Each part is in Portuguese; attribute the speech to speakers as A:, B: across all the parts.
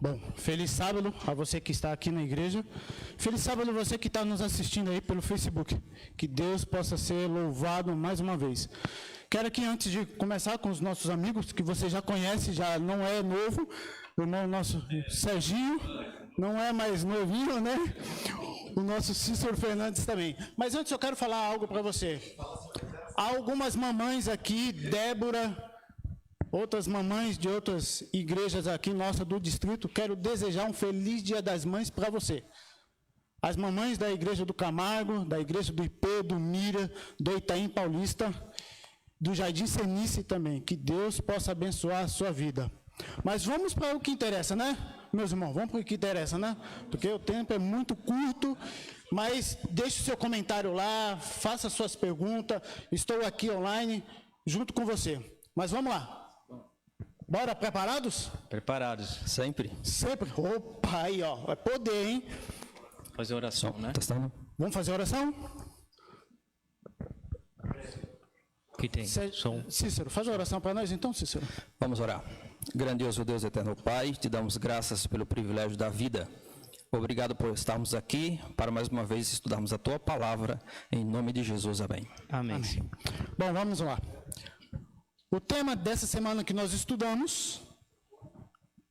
A: Bom, feliz sábado a você que está aqui na igreja. Feliz sábado a você que está nos assistindo aí pelo Facebook. Que Deus possa ser louvado mais uma vez. Quero aqui, antes de começar com os nossos amigos, que você já conhece, já não é novo, o irmão nosso Serginho, não é mais novinho, né? O nosso Cícero Fernandes também. Mas antes eu quero falar algo para você. Há algumas mamães aqui, Débora, outras mamães de outras igrejas aqui, nossa, do distrito, quero desejar um feliz Dia das Mães para você. As mamães da igreja do Camargo, da igreja do IP, do Mira, do Itaim Paulista, do Jardim Senice também. Que Deus possa abençoar a sua vida. Mas vamos para o que interessa, né, meus irmãos? Vamos para o que interessa, né? Porque o tempo é muito curto, mas deixe o seu comentário lá, faça suas perguntas. Estou aqui online junto com você. Mas vamos lá. Bora, preparados?
B: Preparados, sempre.
A: Sempre. Opa, aí, ó. Vai poder, hein?
B: Fazer oração, né?
C: Testando.
A: Vamos fazer oração?
B: Que tem? Som.
A: Cícero, faz a oração para nós então, Cícero.
C: Vamos orar. Grandioso Deus eterno Pai, te damos graças pelo privilégio da vida. Obrigado por estarmos aqui para mais uma vez estudarmos a tua palavra. Em nome de Jesus, amém.
B: Amém.
A: Amém. Bom, vamos lá. O tema dessa semana que nós estudamos,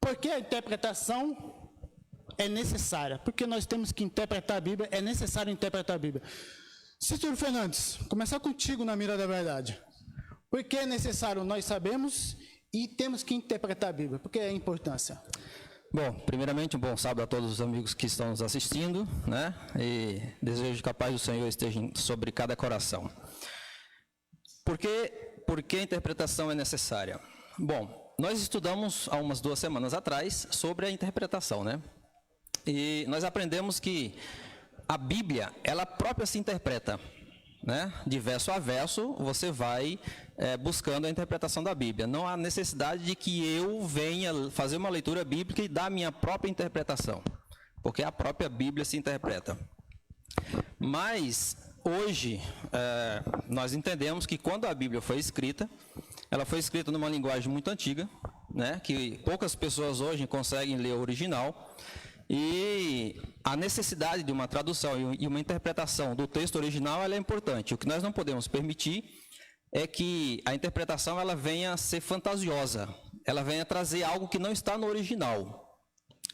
A: por que a interpretação é necessária? Porque nós temos que interpretar a Bíblia, é necessário interpretar a Bíblia. Cícero Fernandes, começar contigo na mira da verdade. Por que é necessário? Nós sabemos e temos que interpretar a Bíblia. Por que é a importância?
C: Bom, primeiramente, um bom sábado a todos os amigos que estão nos assistindo, né? E desejo que a paz do Senhor esteja sobre cada coração. Por que a interpretação é necessária? Bom, nós estudamos há umas 2 semanas atrás sobre a interpretação, né? E nós aprendemos que a Bíblia, ela própria se interpreta, né? De verso a verso, você vai buscando a interpretação da Bíblia. Não há necessidade de que eu venha fazer uma leitura bíblica e dar a minha própria interpretação, porque a própria Bíblia se interpreta. Mas hoje, nós entendemos que quando a Bíblia foi escrita, ela foi escrita numa linguagem muito antiga, né, que poucas pessoas hoje conseguem ler o original, e a necessidade de uma tradução e uma interpretação do texto original ela é importante. O que nós não podemos permitir é que a interpretação ela venha a ser fantasiosa, ela venha a trazer algo que não está no original.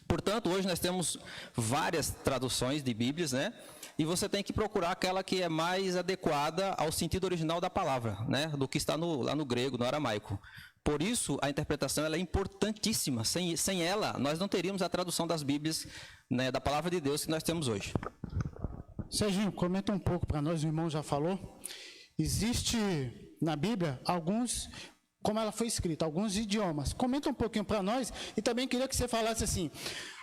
C: Portanto, hoje nós temos várias traduções de Bíblias, né? E você tem que procurar aquela que é mais adequada ao sentido original da palavra, né? Do que está lá no grego, no aramaico. Por isso, a interpretação ela é importantíssima. Sem ela, nós não teríamos a tradução das Bíblias, né, da palavra de Deus que nós temos hoje.
A: Serginho, comenta um pouco para nós, o irmão já falou. Existe na Bíblia alguns, como ela foi escrita, alguns idiomas. Comenta um pouquinho para nós e também queria que você falasse assim.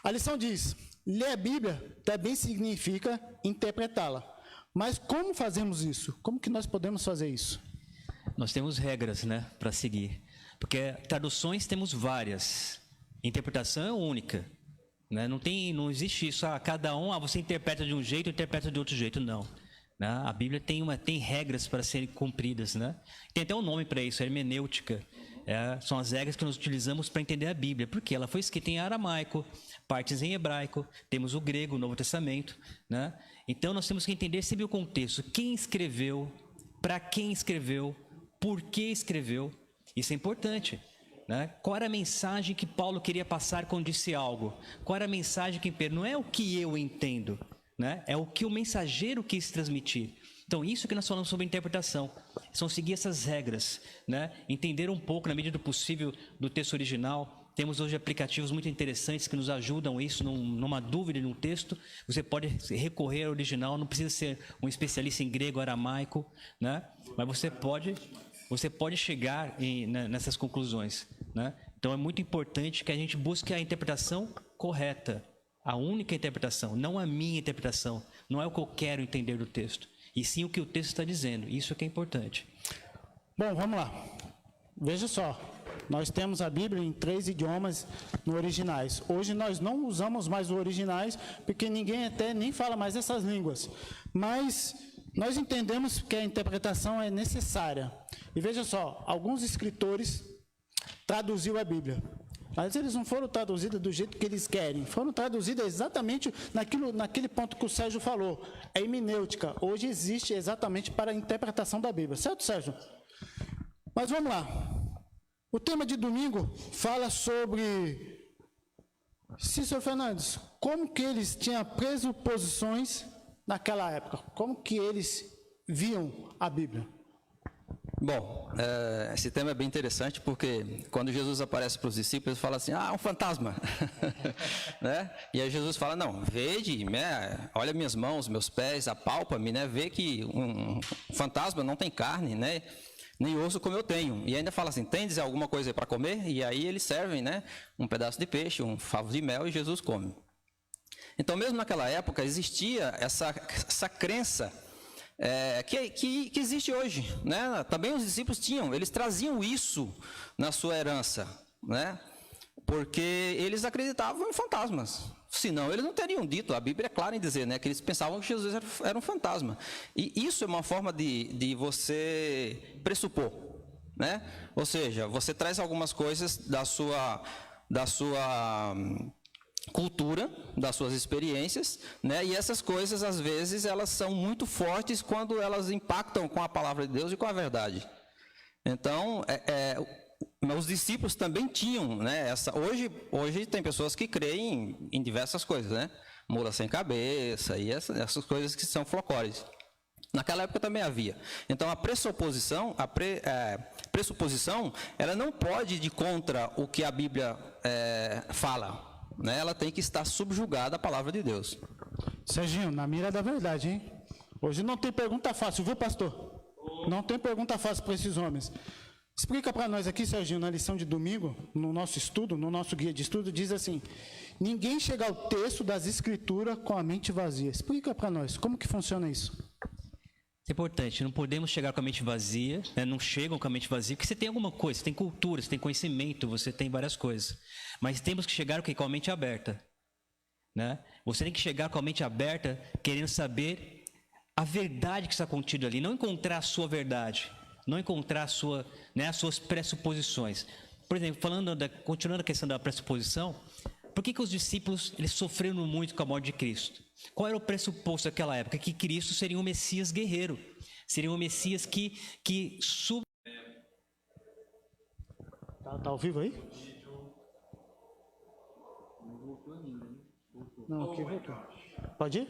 A: A lição diz, ler a Bíblia também significa interpretá-la. Mas como fazemos isso? Como que nós podemos fazer isso?
B: Nós temos regras, né, para seguir. Porque traduções temos várias. Interpretação é única. Né? Não existe isso, cada um, você interpreta de um jeito, interpreta de outro jeito, não. Né? A Bíblia tem regras para serem cumpridas. Né? Tem até um nome para isso, hermenêutica. São as regras que nós utilizamos para entender a Bíblia. Porque ela foi escrita em aramaico, partes em hebraico, temos o grego, o Novo Testamento. Né? Então nós temos que entender sempre o contexto. Quem escreveu, para quem escreveu, por que escreveu. Isso é importante. Né? Qual era a mensagem que Paulo queria passar quando disse algo? Qual era a mensagem que Pedro... Não é o que eu entendo, né? É o que o mensageiro quis transmitir. Então, isso que nós falamos sobre interpretação. São seguir essas regras, né? Entender um pouco, na medida do possível, do texto original. Temos hoje aplicativos muito interessantes que nos ajudam isso, numa dúvida de um texto. Você pode recorrer ao original, não precisa ser um especialista em grego, aramaico, né? Mas você pode chegar nessas conclusões. Né? Então é muito importante que a gente busque a interpretação correta, a única interpretação, não a minha interpretação, não é o que eu quero entender do texto, e sim o que o texto está dizendo. Isso é que é importante.
A: Bom, vamos lá. Veja só, nós temos a Bíblia em 3 idiomas no originais. Hoje nós não usamos mais os originais, porque ninguém até nem fala mais essas línguas. Mas nós entendemos que a interpretação é necessária. E veja só, alguns escritores traduziu a Bíblia. Às vezes eles não foram traduzidas do jeito que eles querem, foram traduzidas exatamente naquele ponto que o Sérgio falou, a hermenêutica. Hoje existe exatamente para a interpretação da Bíblia, certo, Sérgio? Mas vamos lá. O tema de domingo fala sobre Cícero Fernandes, como que eles tinham pressuposições naquela época, como que eles viam a Bíblia.
C: Bom, esse tema é bem interessante porque quando Jesus aparece para os discípulos, ele fala assim, um fantasma, né? E aí Jesus fala, não, vede, né? Olha minhas mãos, meus pés, apalpa-me, né? Vê que um fantasma não tem carne, né? Nem osso como eu tenho. E ainda fala assim, tendes alguma coisa para comer? E aí eles servem, né? Um pedaço de peixe, um favo de mel e Jesus come. Então, mesmo naquela época, existia essa crença que existe hoje, né? Também os discípulos tinham, eles traziam isso na sua herança, né? Porque eles acreditavam em fantasmas. Senão, eles não teriam dito, a Bíblia é clara em dizer, né, que eles pensavam que Jesus era um fantasma. E isso é uma forma de você pressupor, né? Ou seja, você traz algumas coisas da sua cultura, das suas experiências, né? E essas coisas, às vezes, elas são muito fortes quando elas impactam com a palavra de Deus e com a verdade. Então, os discípulos também tinham, né? Hoje tem pessoas que creem em diversas coisas, né? Mula sem cabeça e essas coisas que são folclóricas. Naquela época também havia. Então, a pressuposição, ela não pode ir de contra o que a Bíblia fala. Né? Ela tem que estar subjugada à palavra de Deus.
A: Serginho, na mira da verdade, hein? Hoje não tem pergunta fácil, viu, pastor? Não tem pergunta fácil para esses homens. Explica para nós aqui, Serginho, na lição de domingo, no nosso estudo, no nosso guia de estudo, diz assim, ninguém chega ao texto das Escrituras com a mente vazia. Explica para nós, como que funciona isso?
B: É importante, não podemos chegar com a mente vazia, né? Não chegam com a mente vazia, porque você tem alguma coisa, você tem cultura, você tem conhecimento, você tem várias coisas. Mas temos que chegar com a mente aberta. Né? Você tem que chegar com a mente aberta, querendo saber a verdade que está contida ali, não encontrar a sua verdade, não encontrar as suas pressuposições. Por exemplo, continuando a questão da pressuposição, por que os discípulos eles sofreram muito com a morte de Cristo? Qual era o pressuposto daquela época? Que Cristo seria um Messias guerreiro, seria um Messias que
A: Tá ao vivo aí? Não, aqui voltou. Pode ir?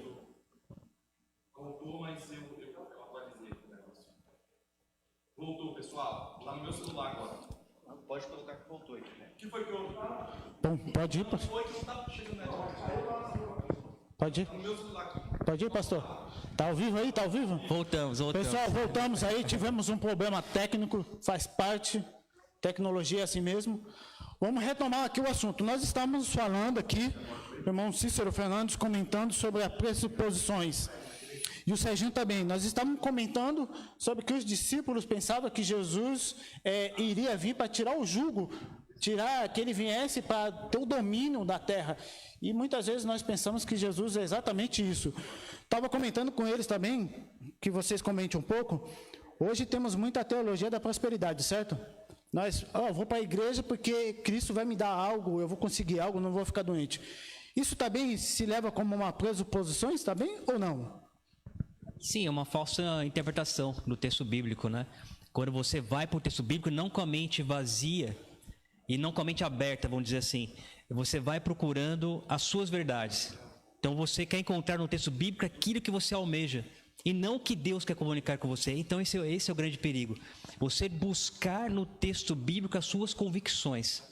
D: Voltou, mas eu atualizei o negócio. Voltou, pessoal. Tá no meu celular agora. Pode colocar que voltou aí. O que foi que eu...
A: Bom, pode ir, pastor.
D: Foi que não tá chegando network.
A: Pode ir.
D: No meu celular aqui.
A: Pode ir, pastor. Tá ao vivo aí? Tá ao vivo?
B: Voltamos.
A: Pessoal, voltamos aí, tivemos um problema técnico, faz parte, tecnologia é assim mesmo. Vamos retomar aqui o assunto. Nós estamos falando aqui, o irmão Cícero Fernandes comentando sobre as pressuposições. E o Serginho também. Nós estamos comentando sobre que os discípulos pensavam que Jesus iria vir para tirar o jugo, que ele viesse para ter o domínio da terra. E muitas vezes nós pensamos que Jesus é exatamente isso. Estava comentando com eles também, que vocês comentem um pouco. Hoje temos muita teologia da prosperidade, certo? Nós, vou para a igreja porque Cristo vai me dar algo, eu vou conseguir algo, não vou ficar doente. Isso também se leva como uma pressuposição, está bem ou não?
B: Sim, é uma falsa interpretação do texto bíblico, né? Quando você vai para o texto bíblico, não com a mente vazia e não com a mente aberta, vamos dizer assim, você vai procurando as suas verdades. Então você quer encontrar no texto bíblico aquilo que você almeja e não o que Deus quer comunicar com você. Então esse é o grande perigo. Você buscar no texto bíblico as suas convicções,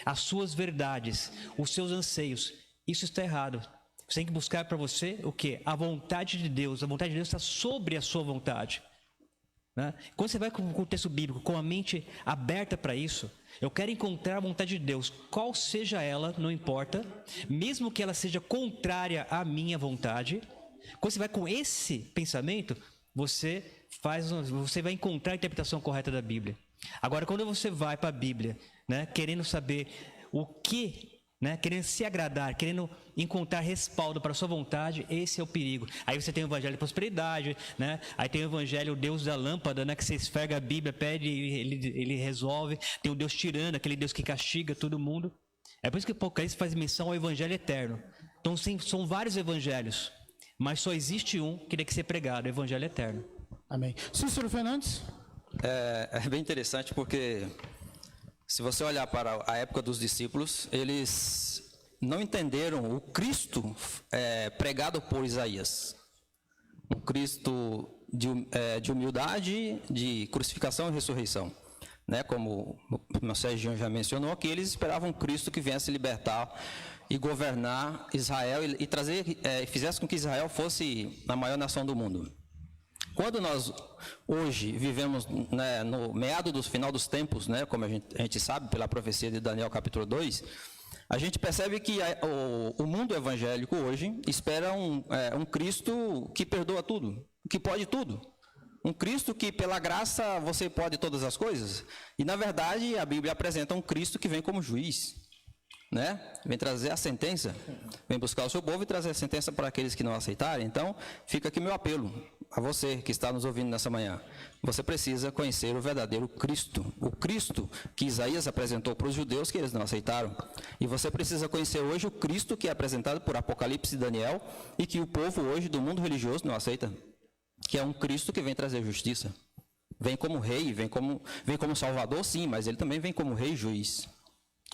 B: as suas verdades, os seus anseios. Isso está errado. Você tem que buscar para você o quê? A vontade de Deus. A vontade de Deus está sobre a sua vontade. Né? Quando você vai com o texto bíblico, com a mente aberta para isso, eu quero encontrar a vontade de Deus, qual seja ela, não importa, mesmo que ela seja contrária à minha vontade. Quando você vai com esse pensamento, você vai encontrar a interpretação correta da Bíblia. Agora, quando você vai para a Bíblia, né, querendo saber o que, né, querendo se agradar, querendo encontrar respaldo para a sua vontade, esse é o perigo. Aí você tem o evangelho de prosperidade, né? Aí tem o evangelho, o Deus da lâmpada, né, que você esfrega a Bíblia, pede e ele resolve. Tem o Deus tirano, aquele Deus que castiga todo mundo. É por isso que Apocalipse faz menção ao evangelho eterno. Então, sim, são vários evangelhos, mas só existe um que tem que ser pregado, o evangelho eterno.
A: Amém. Cícero Fernandes?
C: É bem interessante porque, se você olhar para a época dos discípulos, eles não entenderam o Cristo pregado por Isaías. Um Cristo de humildade, de crucificação e ressurreição. Né? Como o Sérgio já mencionou, que eles esperavam um Cristo que viesse libertar e governar Israel e trazer, fizesse com que Israel fosse a maior nação do mundo. Quando nós hoje vivemos, né, no meado do final dos tempos, né, como a gente sabe pela profecia de Daniel capítulo 2, a gente percebe que o mundo evangélico hoje espera um Cristo que perdoa tudo, que pode tudo. Um Cristo que pela graça você pode todas as coisas. E na verdade a Bíblia apresenta um Cristo que vem como juiz, né? Vem trazer a sentença, vem buscar o seu povo e trazer a sentença para aqueles que não aceitarem. Então fica aqui meu apelo a você que está nos ouvindo nessa manhã. Você precisa conhecer o verdadeiro Cristo, o Cristo que Isaías apresentou para os judeus que eles não aceitaram. E você precisa conhecer hoje o Cristo que é apresentado por Apocalipse e Daniel e que o povo hoje do mundo religioso não aceita, que é um Cristo que vem trazer justiça. Vem como rei, vem como salvador, sim, mas ele também vem como rei e juiz.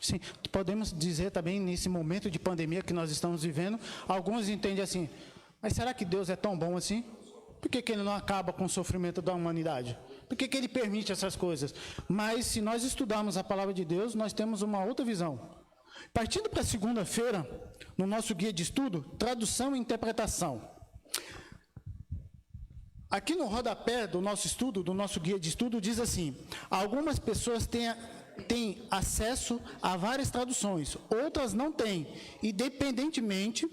A: Sim, podemos dizer também, nesse momento de pandemia que nós estamos vivendo, alguns entendem assim, mas será que Deus é tão bom assim? Por que ele não acaba com o sofrimento da humanidade? Por que ele permite essas coisas? Mas se nós estudarmos a palavra de Deus, nós temos uma outra visão. Partindo para segunda-feira, no nosso guia de estudo, tradução e interpretação. Aqui no rodapé do nosso estudo, do nosso guia de estudo, diz assim, algumas pessoas têm acesso a várias traduções, outras não têm, independentemente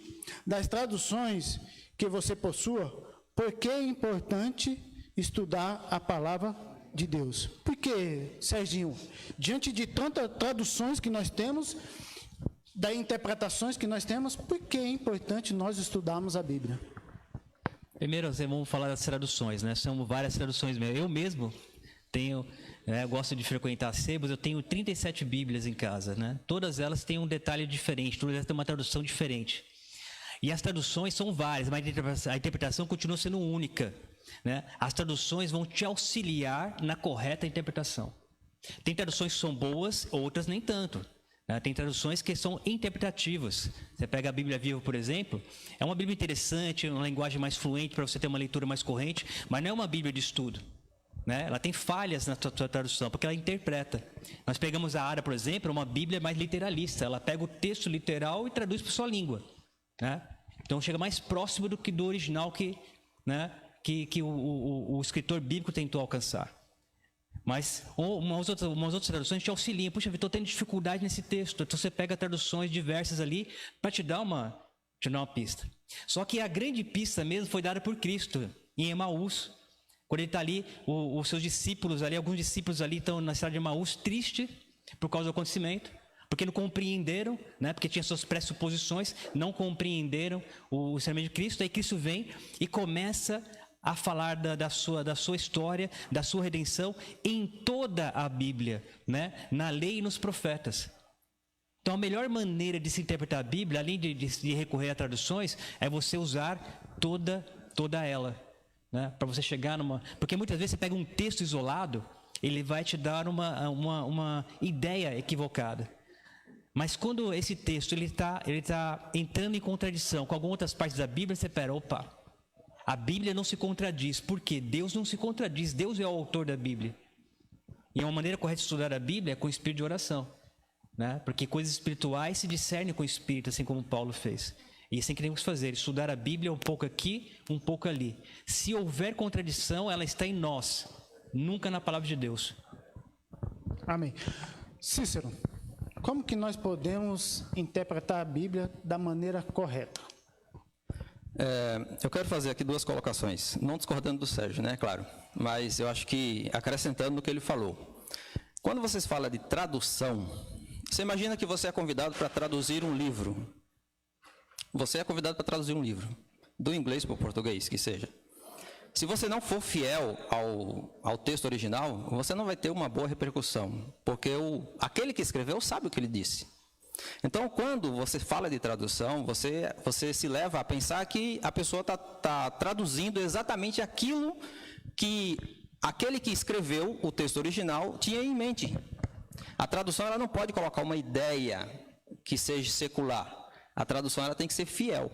A: das traduções que você possua. Por que é importante estudar a palavra de Deus? Por que, Serginho, diante de tantas traduções que nós temos, das interpretações que nós temos, por que é importante nós estudarmos a Bíblia?
B: Primeiro, vamos falar das traduções, né? São várias traduções mesmo. Eu mesmo tenho, gosto de frequentar sebos, eu tenho 37 Bíblias em casa, né? Todas elas têm um detalhe diferente, todas elas têm uma tradução diferente. E as traduções são várias, mas a interpretação continua sendo única, né? As traduções vão te auxiliar na correta interpretação. Tem traduções que são boas, outras nem tanto. Né? Tem traduções que são interpretativas. Você pega a Bíblia Viva, por exemplo, é uma Bíblia interessante, uma linguagem mais fluente para você ter uma leitura mais corrente, mas não é uma Bíblia de estudo. Né? Ela tem falhas na sua tradução, porque ela interpreta. Nós pegamos a Ara, por exemplo, uma Bíblia mais literalista. Ela pega o texto literal e traduz para sua língua. Né? Então chega mais próximo do que do original que o escritor bíblico tentou alcançar. Mas umas outras traduções te auxiliam. Puxa, estou tendo dificuldade nesse texto. Então você pega traduções diversas ali para te dar uma pista. Só que a grande pista mesmo foi dada por Cristo em Emaús. Quando ele está ali, os seus discípulos ali, alguns discípulos ali estão na cidade de Emaús, triste por causa do acontecimento. Porque não compreenderam, né? Porque tinha suas pressuposições, não compreenderam o ensinamento de Cristo. Aí Cristo vem e começa a falar da sua história, da sua redenção em toda a Bíblia, né? Na lei e nos profetas. Então a melhor maneira de se interpretar a Bíblia, além de recorrer a traduções, é você usar toda ela, né? Para você chegar numa... Porque muitas vezes você pega um texto isolado, ele vai te dar uma ideia equivocada. Mas quando esse texto ele tá entrando em contradição com algumas outras partes da Bíblia, você pera, opa, a Bíblia não se contradiz. Por quê? Deus não se contradiz, Deus é o autor da Bíblia. E uma maneira correta de estudar a Bíblia é com o espírito de oração. Né? Porque coisas espirituais se discernem com o espírito, assim como Paulo fez. E assim que temos que fazer, estudar a Bíblia um pouco aqui, um pouco ali. Se houver contradição, ela está em nós, nunca na palavra de Deus.
A: Amém. Cícero, como que nós podemos interpretar a Bíblia da maneira correta?
C: Eu quero fazer aqui duas colocações, não discordando do Sérgio, né, claro, mas eu acho que acrescentando no que ele falou. Quando vocês falam de tradução, você imagina que você é convidado para traduzir um livro. Você é convidado para traduzir um livro, do inglês para o português, que seja. Se você não for fiel ao texto original, você não vai ter uma boa repercussão, porque aquele que escreveu sabe o que ele disse. Então, quando você fala de tradução, você se leva a pensar que a pessoa está traduzindo exatamente aquilo que aquele que escreveu o texto original tinha em mente. A tradução ela não pode colocar uma ideia que seja secular. A tradução ela tem que ser fiel.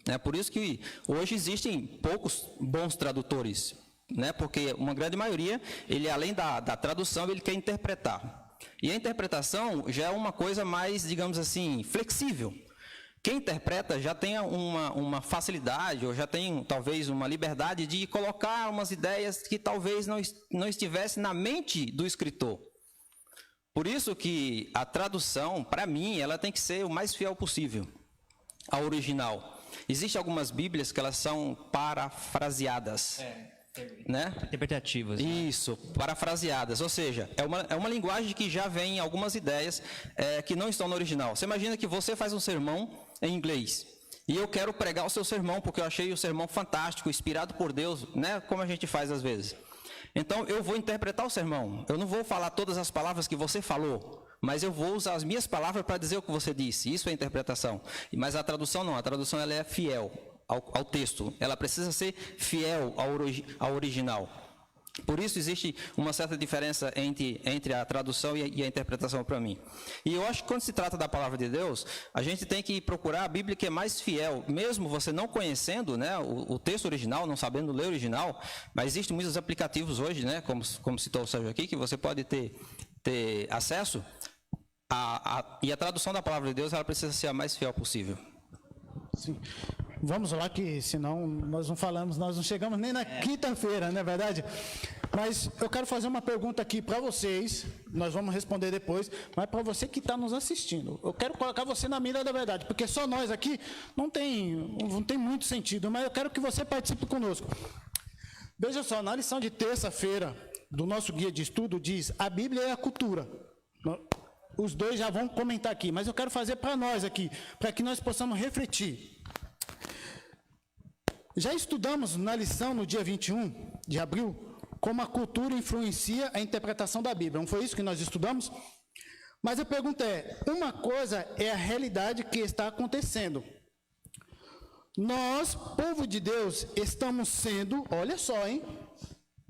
C: É por isso que hoje existem poucos bons tradutores, né? Porque uma grande maioria, ele além da tradução, ele quer interpretar. E a interpretação já é uma coisa mais, digamos assim, flexível. Quem interpreta já tem uma facilidade, ou já tem talvez uma liberdade de colocar umas ideias que talvez não estivesse na mente do escritor. Por isso que a tradução, para mim, ela tem que ser o mais fiel possível ao original. Existem algumas Bíblias que elas são parafraseadas. Né?
B: Interpretativas.
C: Isso, parafraseadas, ou seja, é uma linguagem que já vem algumas ideias que não estão no original. Você imagina que você faz um sermão em inglês, e eu quero pregar o seu sermão, porque eu achei o sermão fantástico, inspirado por Deus, né? Como a gente faz às vezes. Então, eu vou interpretar o sermão, eu não vou falar todas as palavras que você falou, mas eu vou usar as minhas palavras para dizer o que você disse, isso é interpretação. Mas a tradução não, a tradução ela é fiel ao texto, ela precisa ser fiel ao original. Por isso existe uma certa diferença entre a tradução e a interpretação para mim. E eu acho que quando se trata da palavra de Deus, a gente tem que procurar a Bíblia que é mais fiel, mesmo você não conhecendo, né, o texto original, não sabendo ler o original, mas existem muitos aplicativos hoje, né, como citou o Sérgio aqui, que você pode ter acesso, e a tradução da palavra de Deus ela precisa ser a mais fiel possível.
A: Sim. Vamos lá, que senão nós não chegamos nem na quinta-feira, não é verdade? Mas eu quero fazer uma pergunta aqui para vocês, nós vamos responder depois, mas para você que está nos assistindo. Eu quero colocar você na mira da verdade, porque só nós aqui não tem muito sentido, mas eu quero que você participe conosco. Veja só, na lição de terça-feira do nosso guia de estudo diz, a Bíblia é a cultura. Os dois já vão comentar aqui, mas eu quero fazer para nós aqui, para que nós possamos refletir. Já estudamos na lição no dia 21 de abril, como a cultura influencia a interpretação da Bíblia. Não foi isso que nós estudamos? Mas a pergunta é, uma coisa é a realidade que está acontecendo. Nós, povo de Deus, estamos sendo, olha só, hein?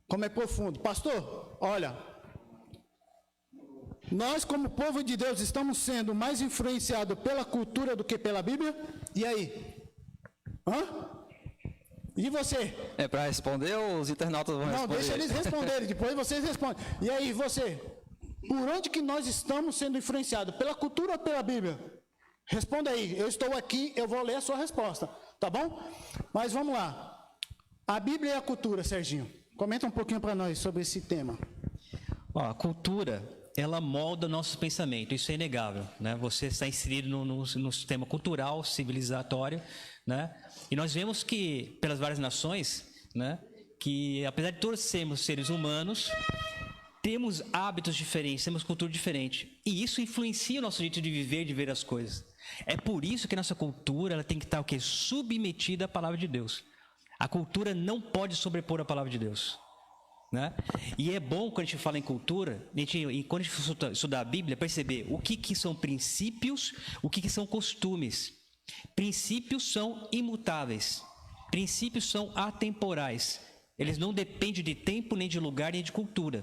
A: Como é profundo. Pastor, olha. Nós, como povo de Deus, estamos sendo mais influenciados pela cultura do que pela Bíblia? E aí? Hã? E você?
C: É para responder ou os internautas vão responder?
A: Não, deixa eles responderem, depois vocês respondem. E aí, você? Por onde que nós estamos sendo influenciados? Pela cultura ou pela Bíblia? Responda aí, eu estou aqui, eu vou ler a sua resposta, tá bom? Mas vamos lá. A Bíblia e a cultura, Serginho. Comenta um pouquinho para nós sobre esse tema.
B: A cultura, ela molda o nosso pensamento, isso é inegável, né? Você está inserido no sistema cultural, civilizatório, né? E nós vemos que, pelas várias nações, né, que apesar de todos sermos seres humanos, temos hábitos diferentes, temos cultura diferente. E isso influencia o nosso jeito de viver, de ver as coisas. É por isso que a nossa cultura ela tem que estar o quê? Submetida à palavra de Deus. A cultura não pode sobrepor a palavra de Deus. Né? E é bom, quando a gente fala em cultura, quando a gente for estudar a Bíblia, perceber o que são princípios, o que são costumes. Princípios são imutáveis, princípios são atemporais, eles não dependem de tempo, nem de lugar, nem de cultura.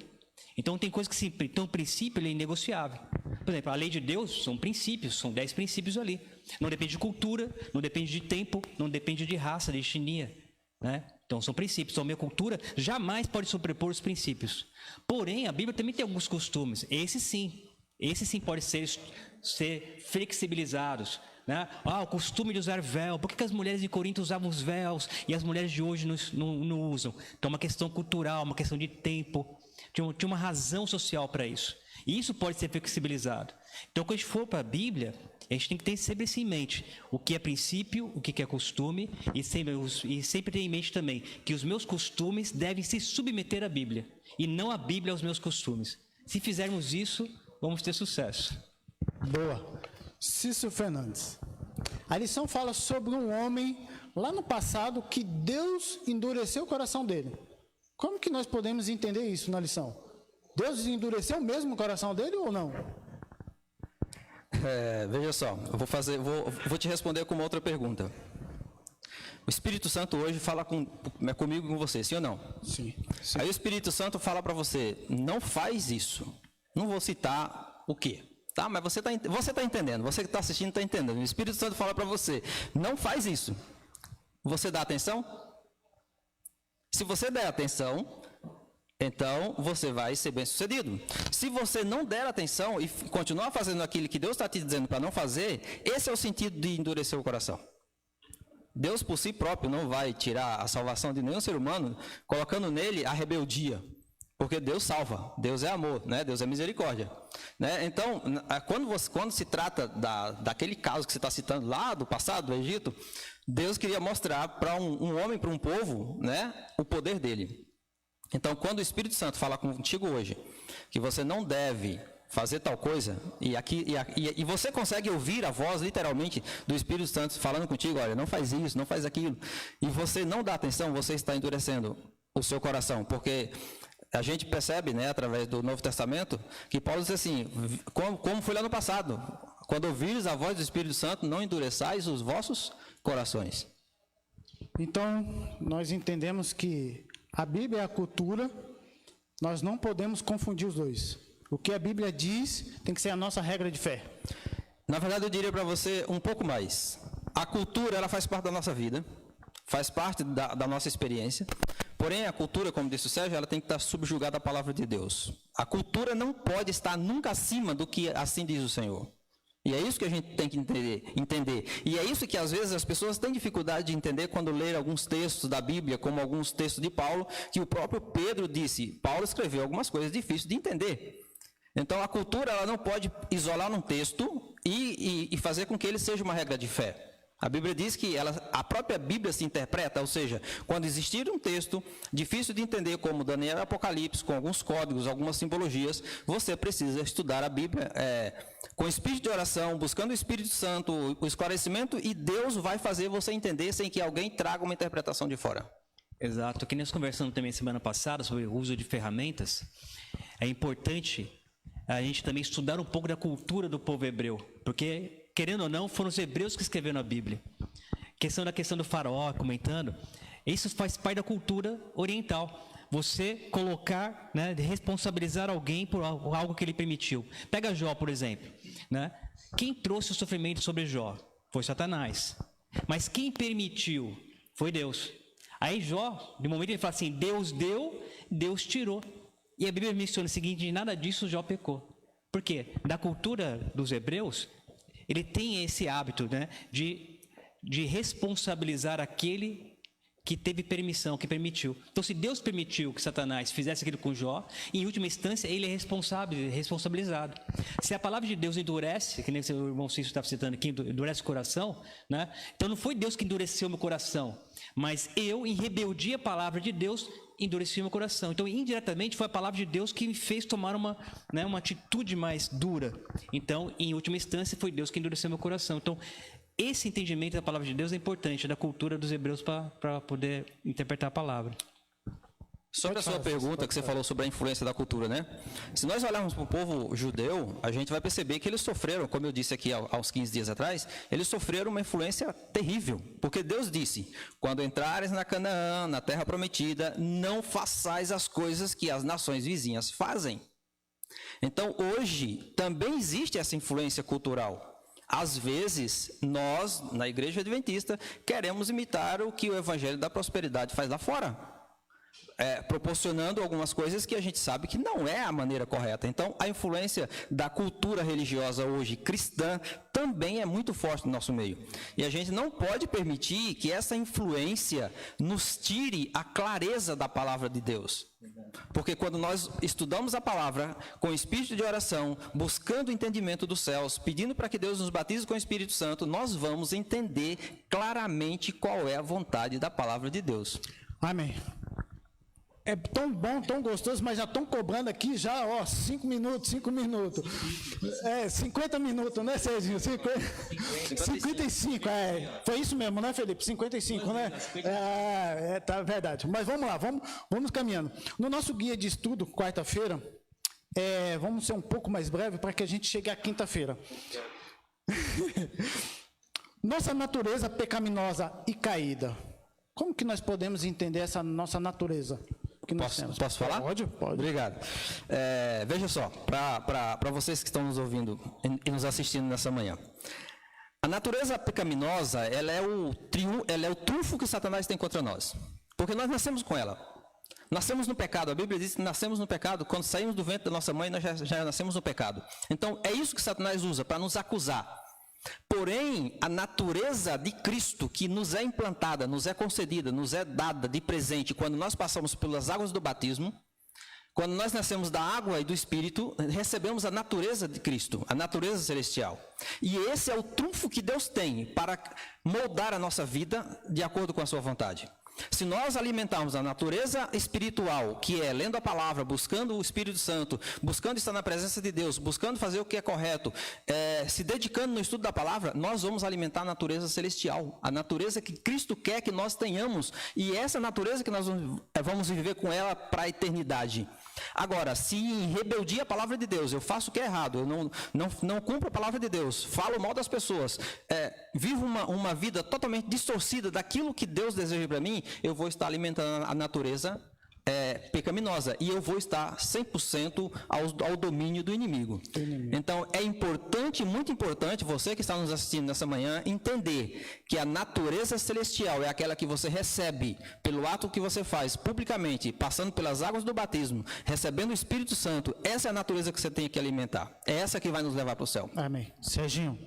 B: Então tem coisas que então o princípio ele é inegociável. Por exemplo, a lei de Deus são princípios, são 10 princípios ali. Não depende de cultura, não depende de tempo, não depende de raça, de etnia, né? Então são princípios, então a minha cultura jamais pode sobrepor os princípios. Porém, a Bíblia também tem alguns costumes, esses sim podem ser flexibilizados. Né? O costume de usar véu. Por que as mulheres de Corinto usavam os véus e as mulheres de hoje não usam? Então é uma questão cultural, uma questão de tempo. Tinha uma razão social para isso. E isso pode ser flexibilizado. Então, quando a gente for para a Bíblia, a gente tem que ter sempre isso em mente. O que é princípio, o que é costume, e sempre ter em mente também que os meus costumes devem se submeter à Bíblia, e não a Bíblia aos meus costumes. Se fizermos isso, vamos ter sucesso.
A: Boa. Cícero Fernandes. A lição fala sobre um homem, lá no passado, que Deus endureceu o coração dele. Como que nós podemos entender isso na lição? Deus endureceu mesmo o coração dele ou não?
C: Veja só, eu vou te responder com uma outra pergunta. O Espírito Santo hoje fala comigo e com você, sim ou não?
A: Sim.
C: Aí o Espírito Santo fala para você, não faz isso. Não vou citar o quê? Tá? Mas você tá entendendo, você que está assistindo está entendendo. O Espírito Santo fala para você, não faz isso. Você dá atenção? Se você der atenção, então você vai ser bem sucedido. Se você não der atenção e continuar fazendo aquilo que Deus está te dizendo para não fazer, esse é o sentido de endurecer o coração. Deus por si próprio não vai tirar a salvação de nenhum ser humano colocando nele a rebeldia, porque Deus salva, Deus é amor, né? Deus é misericórdia, né? Então, quando se trata daquele caso que você está citando lá do passado, do Egito, Deus queria mostrar para um homem, para um povo, né, o poder dele. Então, quando o Espírito Santo fala contigo hoje que você não deve fazer tal coisa, e você consegue ouvir a voz, literalmente, do Espírito Santo falando contigo, olha, não faz isso, não faz aquilo, e você não dá atenção, você está endurecendo o seu coração, porque a gente percebe, né, através do Novo Testamento, que Paulo diz assim, como foi lá no passado, quando ouvires a voz do Espírito Santo, não endureçais os vossos corações.
A: Então, nós entendemos que a Bíblia e a cultura, nós não podemos confundir os dois. O que a Bíblia diz tem que ser a nossa regra de fé.
C: Na verdade, eu diria para você um pouco mais. A cultura, ela faz parte da nossa vida, faz parte da nossa experiência. Porém, a cultura, como disse o Sérgio, ela tem que estar subjugada à palavra de Deus. A cultura não pode estar nunca acima do que assim diz o Senhor. E é isso que a gente tem que entender. E é isso que às vezes as pessoas têm dificuldade de entender quando lerem alguns textos da Bíblia, como alguns textos de Paulo, que o próprio Pedro disse. Paulo escreveu algumas coisas difíceis de entender. Então, a cultura ela não pode isolar num texto e fazer com que ele seja uma regra de fé. A Bíblia diz que a própria Bíblia se interpreta, ou seja, quando existir um texto difícil de entender, como Daniel e Apocalipse, com alguns códigos, algumas simbologias, você precisa estudar a Bíblia com espírito de oração, buscando o Espírito Santo, o esclarecimento, e Deus vai fazer você entender sem que alguém traga uma interpretação de fora.
B: Exato. Que nós conversamos também semana passada sobre o uso de ferramentas. É importante a gente também estudar um pouco da cultura do povo hebreu, porque, querendo ou não, foram os hebreus que escreveram a Bíblia. Da questão do faraó, comentando, isso faz parte da cultura oriental. Você colocar, né, responsabilizar alguém por algo que ele permitiu. Pega Jó, por exemplo. Né? Quem trouxe o sofrimento sobre Jó? Foi Satanás. Mas quem permitiu? Foi Deus. Aí Jó, de momento ele fala assim, Deus deu, Deus tirou. E a Bíblia menciona o seguinte, de nada disso Jó pecou. Por quê? Da cultura dos hebreus, ele tem esse hábito, né, de responsabilizar aquele que teve permissão, que permitiu. Então, se Deus permitiu que Satanás fizesse aquilo com Jó, em última instância, ele é responsabilizado. Se a palavra de Deus endurece, que nem o irmão Cício estava citando aqui, endurece o coração, né? Então não foi Deus que endureceu meu coração, mas eu, em rebeldia à palavra de Deus, endureci meu coração. Então, indiretamente, foi a palavra de Deus que me fez tomar uma atitude mais dura. Então, em última instância, foi Deus que endureceu meu coração. Então, esse entendimento da palavra de Deus é importante, da cultura dos hebreus para poder interpretar a palavra.
C: Sobre a sua pergunta que você falou sobre a influência da cultura, né? Se nós olharmos para o povo judeu, a gente vai perceber que eles sofreram, como eu disse aqui há uns 15 dias atrás, eles sofreram uma influência terrível, porque Deus disse, quando entrares na Canaã, na terra prometida, não façais as coisas que as nações vizinhas fazem. Então, hoje, também existe essa influência cultural. Às vezes, nós, na Igreja Adventista, queremos imitar o que o Evangelho da Prosperidade faz lá fora, proporcionando algumas coisas que a gente sabe que não é a maneira correta. Então, a influência da cultura religiosa hoje cristã também é muito forte no nosso meio. E a gente não pode permitir que essa influência nos tire a clareza da palavra de Deus. Porque quando nós estudamos a palavra com espírito de oração, buscando o entendimento dos céus, pedindo para que Deus nos batize com o Espírito Santo, nós vamos entender claramente qual é a vontade da palavra de Deus.
A: Amém. É tão bom, tão gostoso, mas já estão cobrando aqui já, 5 minutos. 50 minutos, né, Serginho? 55, foi isso mesmo, né, Felipe? 55, né? Tá verdade. Mas vamos lá, vamos caminhando. No nosso guia de estudo, quarta-feira, vamos ser um pouco mais breve para que a gente chegue à quinta-feira. Nossa natureza pecaminosa e caída. Como que nós podemos entender essa nossa natureza que nós temos?
C: Posso falar?
A: Pode.
C: Obrigado. Veja só, para vocês que estão nos ouvindo e nos assistindo nessa manhã. A natureza pecaminosa, ela é o trunfo que Satanás tem contra nós. Porque nós nascemos com ela. Nascemos no pecado. A Bíblia diz que nascemos no pecado. Quando saímos do ventre da nossa mãe, nós já nascemos no pecado. Então, é isso que Satanás usa para nos acusar. Porém, a natureza de Cristo que nos é implantada, nos é concedida, nos é dada de presente quando nós passamos pelas águas do batismo, quando nós nascemos da água e do Espírito, recebemos a natureza de Cristo, a natureza celestial. E esse é o trunfo que Deus tem para moldar a nossa vida de acordo com a sua vontade. Se nós alimentarmos a natureza espiritual, que é lendo a palavra, buscando o Espírito Santo, buscando estar na presença de Deus, buscando fazer o que é correto, se dedicando no estudo da palavra, nós vamos alimentar a natureza celestial, a natureza que Cristo quer que nós tenhamos, e essa natureza que nós vamos viver com ela para a eternidade. Agora, se em rebeldia à palavra de Deus, eu faço o que é errado, eu não cumpro a palavra de Deus, falo mal das pessoas, vivo uma vida totalmente distorcida daquilo que Deus deseja para mim, eu vou estar alimentando a natureza pecaminosa e eu vou estar 100% ao domínio do inimigo. Então, é importante, muito importante, você que está nos assistindo nessa manhã, entender que a natureza celestial é aquela que você recebe pelo ato que você faz publicamente, passando pelas águas do batismo, recebendo o Espírito Santo. Essa é a natureza que você tem que alimentar. É essa que vai nos levar para o céu.
A: Amém. Serginho,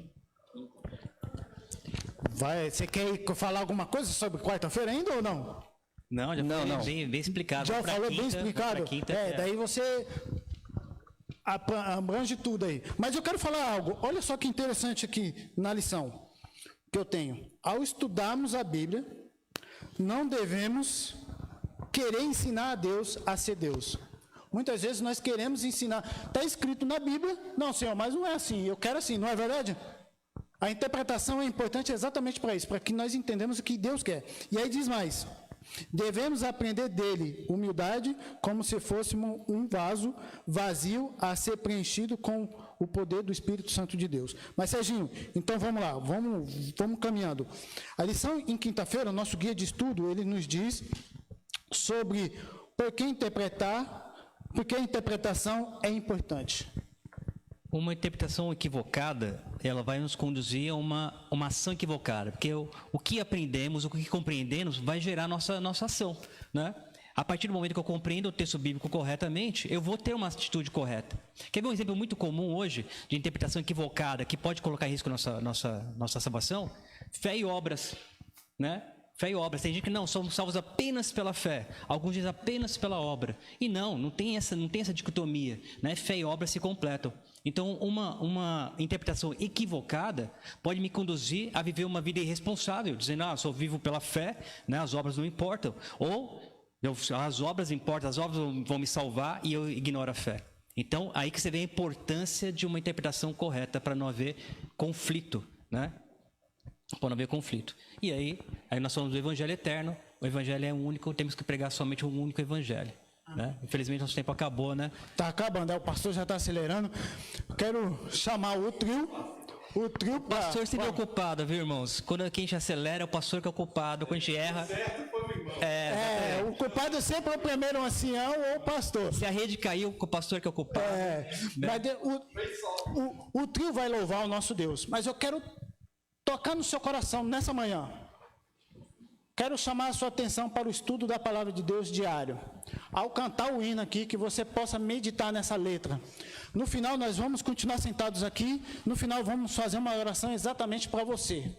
A: você quer falar alguma coisa sobre quarta-feira ainda ou não?
B: Não, já foi bem explicado.
A: Já falou bem explicado? Daí você abrange tudo aí. Mas eu quero falar algo. Olha só que interessante aqui na lição que eu tenho. Ao estudarmos a Bíblia, não devemos querer ensinar a Deus a ser Deus. Muitas vezes nós queremos ensinar. Está escrito na Bíblia, não, Senhor, mas não é assim. Eu quero assim, não é verdade? A interpretação é importante exatamente para isso, para que nós entendamos o que Deus quer. E aí diz mais. Devemos aprender dele humildade, como se fôssemos um vaso vazio a ser preenchido com o poder do Espírito Santo de Deus. Mas, Serginho, então vamos lá, vamos caminhando. A lição em quinta-feira, o nosso guia de estudo, ele nos diz sobre por que interpretar, porque a interpretação é importante.
B: Uma interpretação equivocada, ela vai nos conduzir a uma ação equivocada, porque o que aprendemos, o que compreendemos, vai gerar nossa ação, né? A partir do momento que eu compreendo o texto bíblico corretamente, eu vou ter uma atitude correta. Quer ver um exemplo muito comum hoje de interpretação equivocada que pode colocar em risco nossa salvação? Fé e obras, né? Fé e obras. Tem gente que não, somos salvos apenas pela fé. Alguns dizem apenas pela obra. E não tem essa dicotomia, né? Fé e obras se completam. Então, uma interpretação equivocada pode me conduzir a viver uma vida irresponsável, dizendo, só vivo pela fé, né? As obras não importam. Ou as obras importam, as obras vão me salvar e eu ignoro a fé. Então, aí que você vê a importância de uma interpretação correta para não haver conflito, né? Para não haver conflito. E aí nós falamos do Evangelho eterno, o Evangelho é único, temos que pregar somente um único Evangelho. Né? Infelizmente, nosso tempo acabou, né?
A: Está acabando, o pastor já está acelerando. Quero chamar o trio. O
B: pastor sempre é ocupado, viu, irmãos? Quando a gente acelera, é o pastor que é ocupado. Quando a gente erra...
A: o culpado sempre é o primeiro ancião ou o pastor.
B: Se a rede caiu, o pastor que é ocupado.
A: Mas o trio vai louvar o nosso Deus. Mas eu quero tocar no seu coração nessa manhã. Quero chamar a sua atenção para o estudo da palavra de Deus diário. Ao cantar o hino aqui, que você possa meditar nessa letra. No final, nós vamos continuar sentados aqui. No final, vamos fazer uma oração exatamente para você.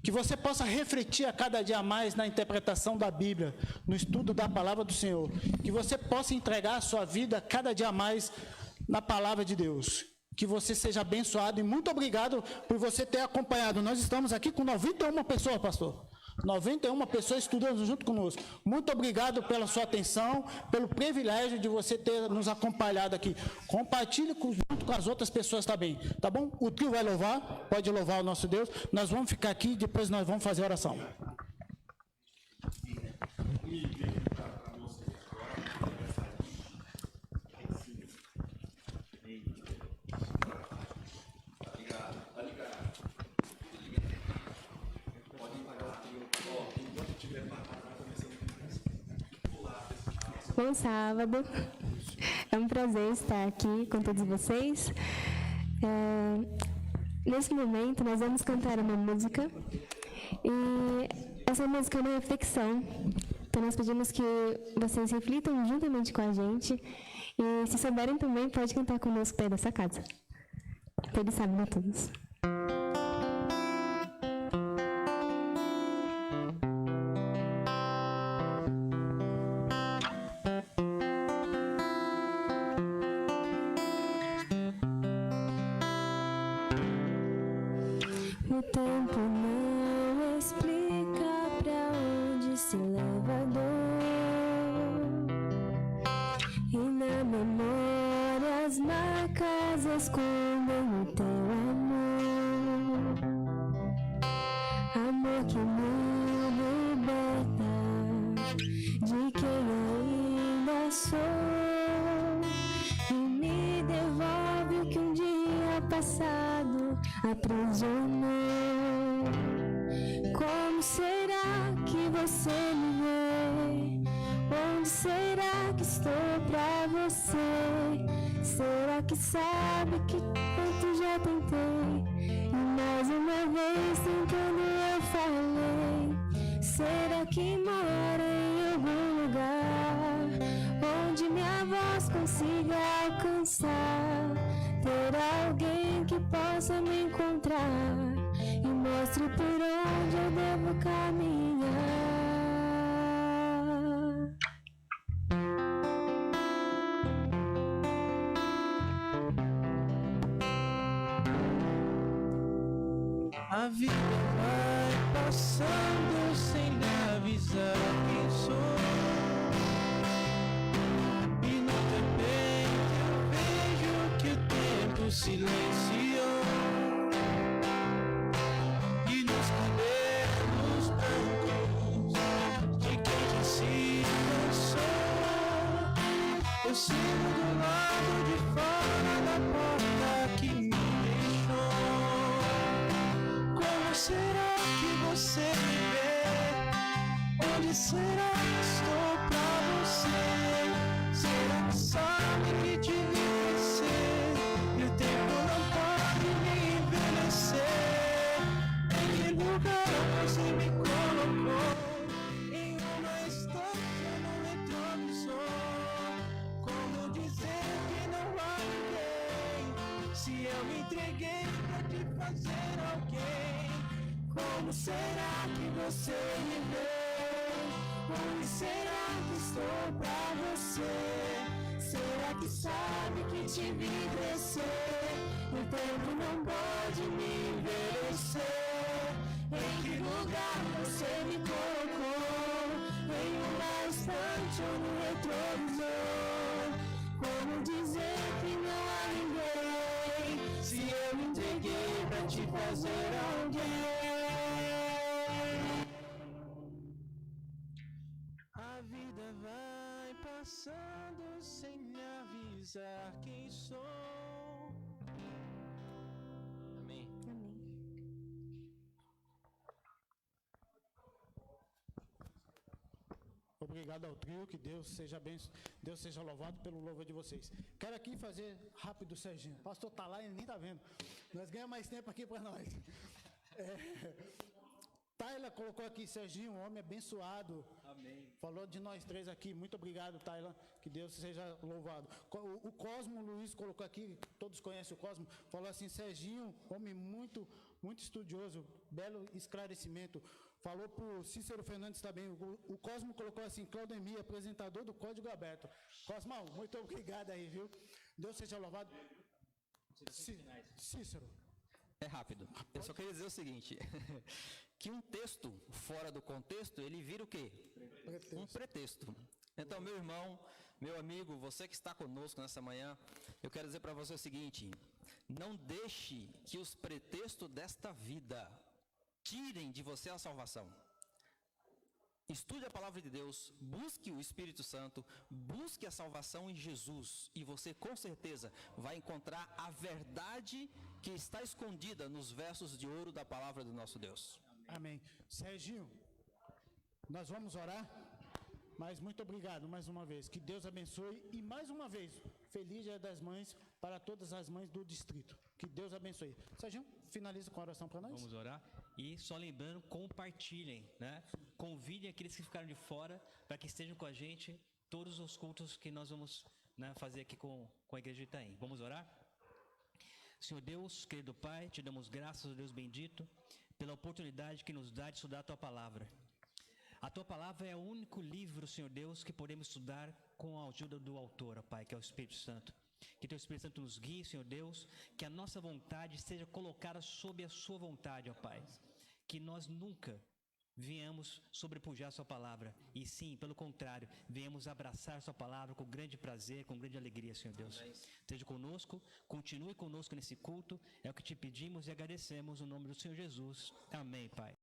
A: Que você possa refletir a cada dia mais na interpretação da Bíblia, no estudo da palavra do Senhor. Que você possa entregar a sua vida cada dia mais na palavra de Deus. Que você seja abençoado e muito obrigado por você ter acompanhado. Nós estamos aqui com 91 pessoas, pastor. 91 pessoas estudando junto conosco. Muito obrigado pela sua atenção, pelo privilégio de você ter nos acompanhado aqui. Compartilhe junto com as outras pessoas também, tá bom? O trio vai louvar, pode louvar o nosso Deus. Nós vamos ficar aqui e depois nós vamos fazer a oração.
D: Tá ligado.
E: Bom sábado. É um prazer estar aqui com todos vocês. Nesse momento, nós vamos cantar uma música. E essa música é uma reflexão. Então, nós pedimos que vocês reflitam juntamente com a gente. E, se souberem também, pode cantar conosco perto dessa casa. Feliz sábado a todos. O tempo não explica pra onde se leva a dor, e na memória as marcas escondem o teu amor, amor que me liberta de quem ainda sou e me devolve o que um dia passado aprisionou. Como será que você me vê? Onde será que estou pra você? Será que sabe que tanto já tentei? E mais uma vez tentando eu falei. Será que mora em algum lugar onde minha voz consiga alcançar? Ter alguém que possa me encontrar e mostre por onde eu devo caminhar.
F: A vida vai passando sem me avisar quem sou, e no repente eu vejo que o tempo silenciou, e nos cabelos brancos de quem já se cansou, eu sigo do lado de fora da porta que me deixou. Como será que você me vê? Onde será que estou pra você? Será que sabe que te vi crescer? E o tempo não pode me envelhecer. Em que lugar você me colocou? Em uma estância no retrovisor. Como dizer que não há ninguém? Se eu me entreguei pra te fazer alguém. Como será que você me vê? Onde será que estou pra você? Será que sabe que te vi crescer? O tempo não pode me envelhecer. Em que lugar você me colocou? Em uma estante ou no retrovisor? Como dizer que não há ninguém? Se eu me entreguei pra te fazer alguém. A vida vai passando sem me avisar quem sou. Amém.
A: Obrigado ao trio, que Deus seja louvado pelo louvor de vocês. Quero aqui fazer rápido, Serginho. O pastor tá lá e ele nem tá vendo. Nós ganhamos mais tempo aqui para nós. Taila colocou aqui, Serginho, um homem abençoado.
B: Amém.
A: Falou de nós três aqui. Muito obrigado, Taila. Que Deus seja louvado. O Cosmo Luiz colocou aqui, todos conhecem o Cosmo, falou assim, Serginho, homem muito estudioso, belo esclarecimento. Falou pro Cícero Fernandes também. O Cosmo colocou assim, Claudemir, apresentador do Código Aberto. Cosmão, muito obrigado aí, viu? Deus seja louvado. Cícero.
C: É rápido. Eu só queria dizer o seguinte, que um texto fora do contexto, ele vira o quê? Um pretexto. Então, meu irmão, meu amigo, você que está conosco nessa manhã, eu quero dizer para você o seguinte, não deixe que os pretextos desta vida tirem de você a salvação. Estude a palavra de Deus, busque o Espírito Santo, busque a salvação em Jesus e você com certeza vai encontrar a verdade que está escondida nos versos de ouro da palavra do nosso Deus.
A: Amém. Serginho, nós vamos orar. Mas muito obrigado mais uma vez. Que Deus abençoe. E mais uma vez, feliz Dia das Mães para todas as mães do distrito. Que Deus abençoe. Serginho, finaliza com a oração para nós.
B: Vamos orar. E só lembrando, compartilhem, né? Convidem aqueles que ficaram de fora para que estejam com a gente todos os cultos que nós vamos, né, fazer aqui com a Igreja de Itaim. Vamos orar? Senhor Deus, querido Pai, te damos graças, Deus bendito, pela oportunidade que nos dá de estudar a Tua Palavra. A Tua Palavra é o único livro, Senhor Deus, que podemos estudar com a ajuda do autor, ó Pai, que é o Espírito Santo. Que Teu Espírito Santo nos guie, Senhor Deus, que a nossa vontade seja colocada sob a Sua vontade, ó Pai. Que nós nunca viemos sobrepujar a Sua Palavra, e sim, pelo contrário, viemos abraçar a Sua Palavra com grande prazer, com grande alegria, Senhor Deus. Esteja conosco, continue conosco nesse culto, é o que te pedimos e agradecemos no nome do Senhor Jesus. Amém, Pai.